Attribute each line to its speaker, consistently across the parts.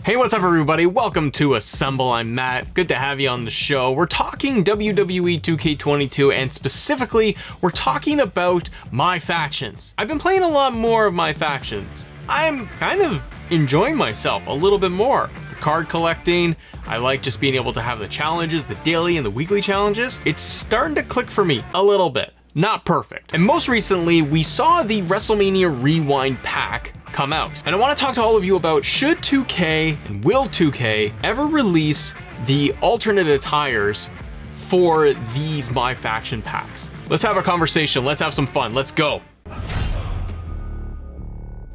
Speaker 1: Hey, what's up everybody? Welcome to Assemble. I'm Matt. Good to have you on the show. We're talking WWE 2K22 and specifically, we're talking about MyFactions. I've been playing a lot more of MyFactions. I'm kind of enjoying myself a little bit more. The card collecting, I like just being able to have the challenges, the daily and the weekly challenges. It's starting to click for me a little bit. Not perfect. And most recently, we saw the Wrestlemania Rewind Pack come out. And I want to talk to all of you about should 2K and will 2K ever release the alternate attires for these MyFaction packs? Let's have a conversation. Let's have some fun. Let's go.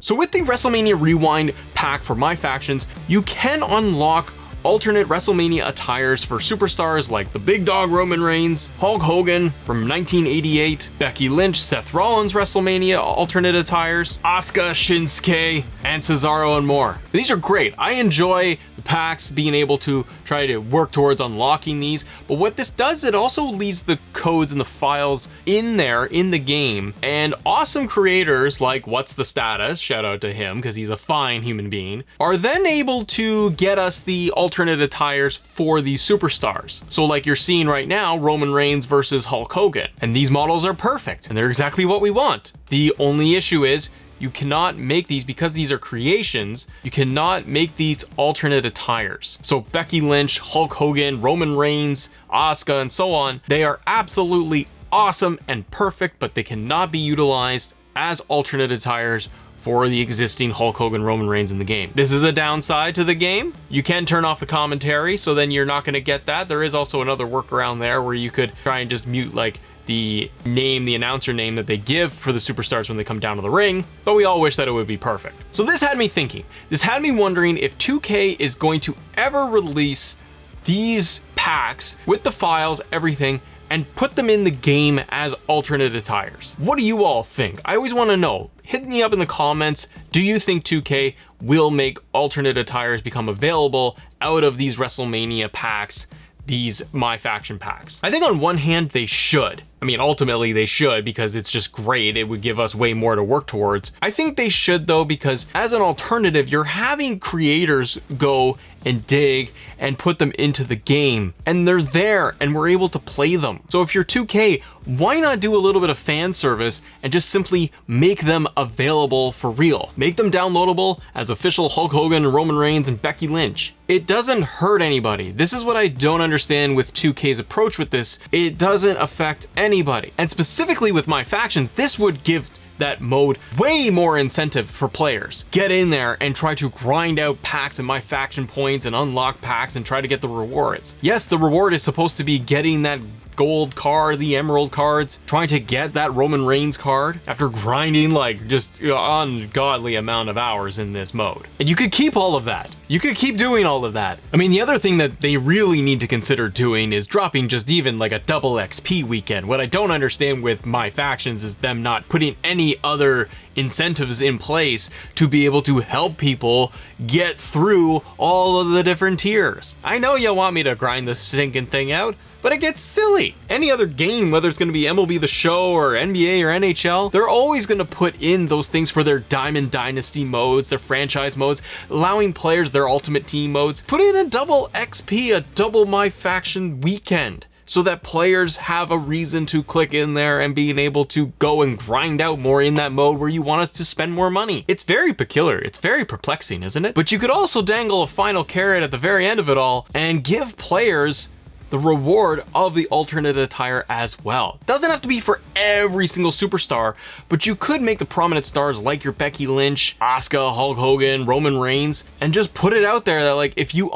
Speaker 1: So with the Wrestlemania Rewind Pack for MyFactions, you can unlock alternate Wrestlemania attires for superstars like the Big Dog Roman Reigns, Hulk Hogan from 1988, Becky Lynch, Seth Rollins Wrestlemania alternate attires, Asuka, Shinsuke, and Cesaro, and more. These are great. I enjoy the packs, being able to try to work towards unlocking these, but what this does, it also leaves the codes and the files in there in the game, and awesome creators like What's the Status, shout out to him because he's a fine human being, are then able to get us the alternate attires for these superstars. So like you're seeing right now, Roman Reigns versus Hulk Hogan, and these models are perfect and they're exactly what we want. The only issue is you cannot make these, because these are creations, you cannot make these alternate attires. So Becky Lynch, Hulk Hogan, Roman Reigns, Asuka, and so on, they are absolutely awesome and perfect, but they cannot be utilized as alternate attires for the existing Hulk Hogan, Roman Reigns in the game. This is a downside to the game. You can turn off the commentary, so then you're not gonna get that. There is also another workaround there where you could try and just mute like the name, the announcer name that they give for the superstars when they come down to the ring, but we all wish that it would be perfect. So this had me thinking. This had me wondering if 2K is going to ever release these packs with the files, everything, and put them in the game as alternate attires. What do you all think? I always want to know. Hit me up in the comments. Do you think 2K will make alternate attires become available out of these WrestleMania packs, these MyFaction packs? I think on one hand, they should. I mean, ultimately they should, because it's just great. It would give us way more to work towards. I think they should though, because as an alternative, you're having creators go and dig and put them into the game, and they're there and we're able to play them. So if you're 2K, why not do a little bit of fan service and just simply make them available for real? Make them downloadable as official Hulk Hogan, Roman Reigns, and Becky Lynch. It doesn't hurt anybody. This is what I don't understand with 2K's approach with this. It doesn't affect anybody. And specifically with MyFactions, this would give that mode way more incentive for players. Get in there and try to grind out packs and MyFaction points and unlock packs and try to get the rewards. Yes, the reward is supposed to be getting that gold card, the emerald cards, trying to get that Roman Reigns card after grinding like just ungodly amount of hours in this mode. And you could keep all of that. You could keep doing all of that. I mean, the other thing that they really need to consider doing is dropping just even like a double XP weekend. What I don't understand with MyFactions is them not putting any other incentives in place to be able to help people get through all of the different tiers. I know you want me to grind this sinking thing out, but it gets silly. Any other game, whether it's going to be MLB The Show or NBA or NHL, they're always going to put in those things for their Diamond Dynasty modes, their franchise modes, allowing players their Ultimate Team modes. Put in a double XP, a double MyFaction weekend, so that players have a reason to click in there and being able to go and grind out more in that mode where you want us to spend more money. It's very peculiar. It's very perplexing, isn't it? But you could also dangle a final carrot at the very end of it all and give players the reward of the alternate attire as well. Doesn't have to be for every single superstar, but you could make the prominent stars like your Becky Lynch, Asuka, Hulk Hogan, Roman Reigns, and just put it out there that like if you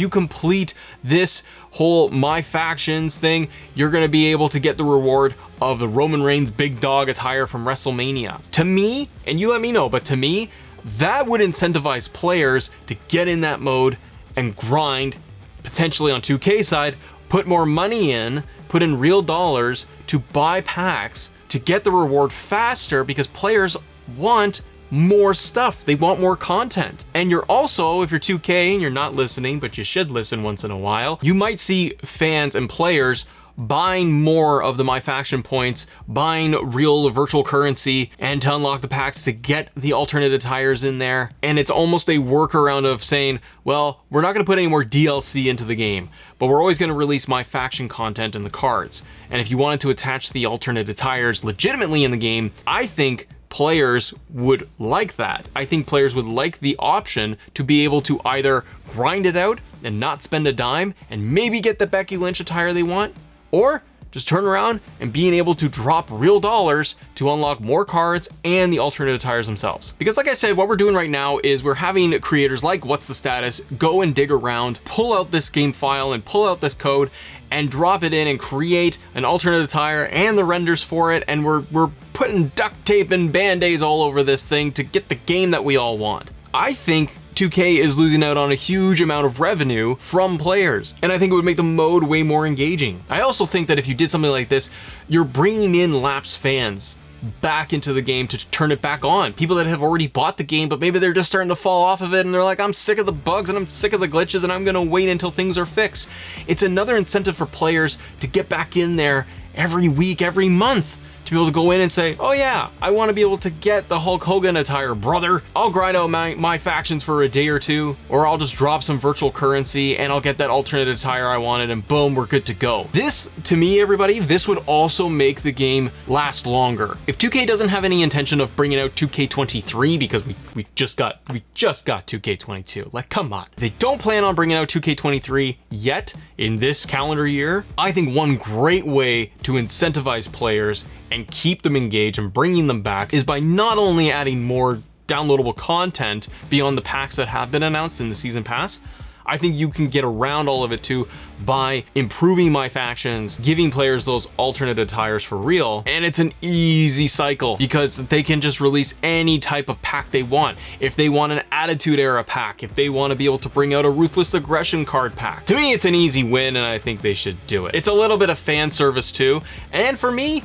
Speaker 1: complete this whole MyFactions thing, you're gonna be able to get the reward of the Roman Reigns Big Dog attire from WrestleMania. To me, and you let me know, but to me, that would incentivize players to get in that mode and grind, potentially on 2K side, put more money in, put in real dollars to buy packs to get the reward faster, because players want more stuff. They want more content. And you're also, if you're 2K and you're not listening, but you should listen once in a while, you might see fans and players buying more of the MyFaction points, buying real virtual currency, and to unlock the packs to get the alternate attires in there. And it's almost a workaround of saying, well, we're not going to put any more DLC into the game, but we're always going to release MyFaction content in the cards. And if you wanted to attach the alternate attires legitimately in the game, I think players would like that. I think players would like the option to be able to either grind it out and not spend a dime and maybe get the Becky Lynch attire they want, or just turn around and being able to drop real dollars to unlock more cards and the alternate attires themselves. Because like I said, what we're doing right now is we're having creators like What's the Status go and dig around, pull out this game file and pull out this code and drop it in and create an alternate attire and the renders for it, and we're putting duct tape and band-aids all over this thing to get the game that we all want. I think 2K is losing out on a huge amount of revenue from players, and I think it would make the mode way more engaging. I also think that if you did something like this, you're bringing in Lapse fans back into the game to turn it back on. People that have already bought the game, but maybe they're just starting to fall off of it and they're like, I'm sick of the bugs and I'm sick of the glitches and I'm gonna wait until things are fixed. It's another incentive for players to get back in there every week, every month, to be able to go in and say, oh yeah, I want to be able to get the Hulk Hogan attire, brother. I'll grind out my factions for a day or two, or I'll just drop some virtual currency and I'll get that alternate attire I wanted, and boom, we're good to go. This, to me, everybody, this would also make the game last longer. If 2K doesn't have any intention of bringing out 2K23, because we just got 2K22, like, come on. If they don't plan on bringing out 2K23 yet in this calendar year, I think one great way to incentivize players and keep them engaged and bringing them back is by not only adding more downloadable content beyond the packs that have been announced in the season pass. I think you can get around all of it too by improving MyFactions, giving players those alternate attires for real, and it's an easy cycle because they can just release any type of pack they want. If they want an Attitude Era pack, if they want to be able to bring out a Ruthless Aggression card pack, to me it's an easy win and I think they should do it. It's a little bit of fan service too, and for me,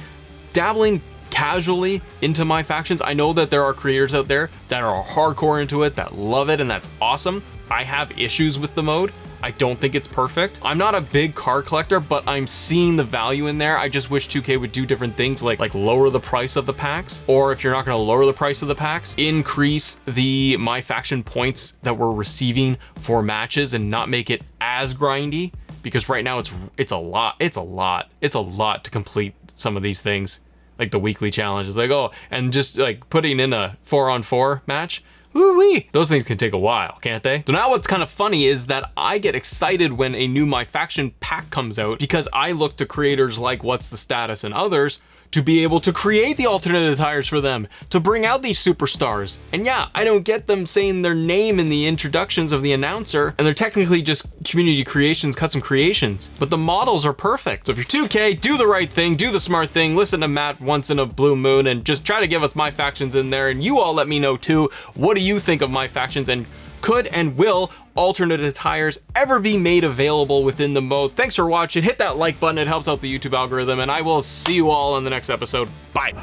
Speaker 1: dabbling casually into MyFactions, I know that there are creators out there that are hardcore into it, that love it, and that's awesome. I have issues with the mode. I don't think it's perfect. I'm not a big card collector, but I'm seeing the value in there. I just wish 2K would do different things like lower the price of the packs, or if you're not going to lower the price of the packs, increase the MyFaction points that we're receiving for matches and not make it as grindy, because right now it's a lot to complete some of these things, like the weekly challenges, like, oh, and just like putting in a 4-on-4 match. Woo-wee. Those things can take a while, can't they? So now what's kind of funny is that I get excited when a new MyFaction pack comes out, because I look to creators like What's the Status and others to be able to create the alternate attires for them, to bring out these superstars. And yeah, I don't get them saying their name in the introductions of the announcer, and they're technically just community creations, custom creations, but the models are perfect. So if you're 2K, do the right thing, do the smart thing, listen to Matt once in a blue moon, and just try to give us MyFactions in there. And you all let me know too, what do you think of MyFactions, and could and will alternate attires ever be made available within the mode? Thanks for watching. Hit that like button, it helps out the YouTube algorithm, and I will see you all in the next episode. Bye.